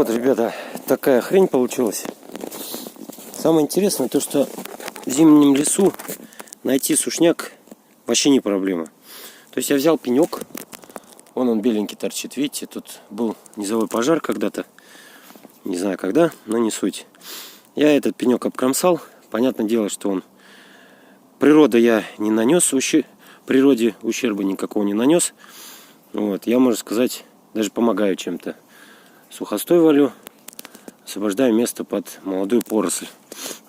Вот, ребята, такая хрень получилась. Самое интересное то, что в зимнем лесу найти сушняк вообще не проблема. То есть я взял пенек, вон он беленький торчит, видите, тут был низовой пожар когда-то, не знаю когда, но не суть. Я этот пенек обкромсал, понятное дело, что он природа я не нанес, природе ущерба никакого не нанес. Вот, я, можно сказать, даже помогаю чем-то. Сухостой валю, освобождаю место под молодую поросль.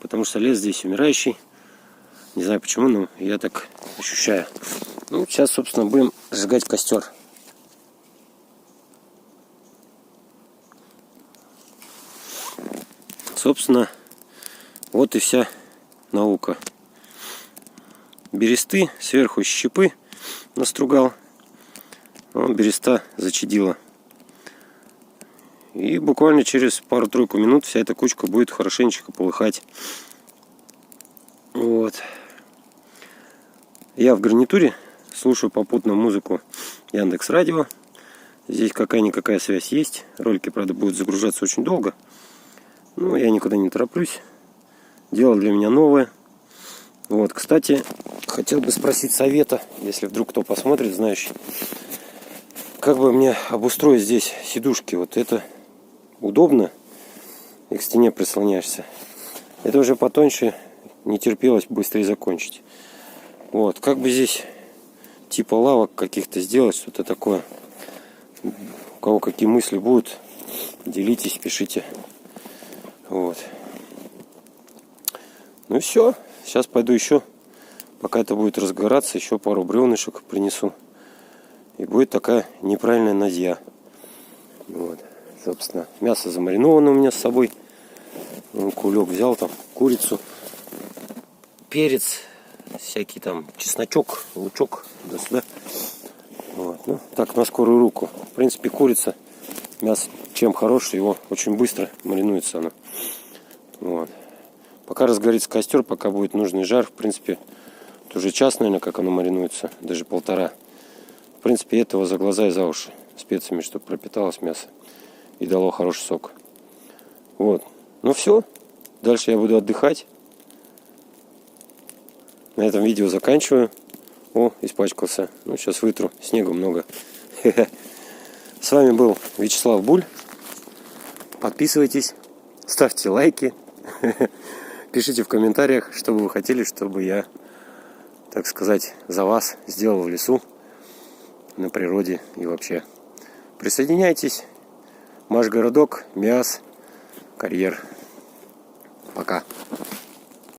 Потому что лес здесь умирающий. Не знаю почему, но я так ощущаю. Ну, сейчас, собственно, будем сжигать костер. Собственно, вот и вся наука. Бересты, сверху щепы настругал. Береста зачадила. И буквально через пару-тройку минут вся эта кучка будет хорошенечко полыхать. Вот. Я в гарнитуре слушаю попутно музыку Яндекс.Радио. Здесь какая-никакая связь есть. Ролики, правда, будут загружаться очень долго. Но я никуда не тороплюсь. Дело для меня новое. Вот, кстати, хотел бы спросить совета, если вдруг кто посмотрит, знающий. Как бы мне обустроить здесь сидушки? Вот это удобно, и к стене прислоняешься. Это уже потоньше, не терпелось быстрее закончить. Вот, как бы здесь типа лавок каких-то сделать, что-то такое. У кого какие мысли будут, делитесь, пишите. Вот. Ну все, сейчас пойду еще, пока это будет разгораться, еще пару бревнышек принесу. И будет такая неправильная назья. Вот. Собственно, мясо замариновано у меня с собой. Кулек взял, там курицу, перец, всякий там чесночок, лучок, туда-сюда. Вот. Ну, так, на скорую руку. В принципе, курица, мясо чем хорошее, его очень быстро маринуется оно. Вот. Пока разгорится костер, пока будет нужный жар, в принципе, уже час, наверное, как оно маринуется, даже полтора. В принципе, этого за глаза и за уши специями, чтобы пропиталось мясо и дало хороший сок. Вот. Ну все. Дальше я буду отдыхать. На этом видео заканчиваю. О, испачкался. Ну, сейчас вытру. Снега много. С вами был Вячеслав Буль. Подписывайтесь. Ставьте лайки. Пишите в комментариях, что бы вы хотели, чтобы я, так сказать, за вас сделал в лесу, на природе и вообще. Присоединяйтесь. Маш городок, Миас, карьер. Пока.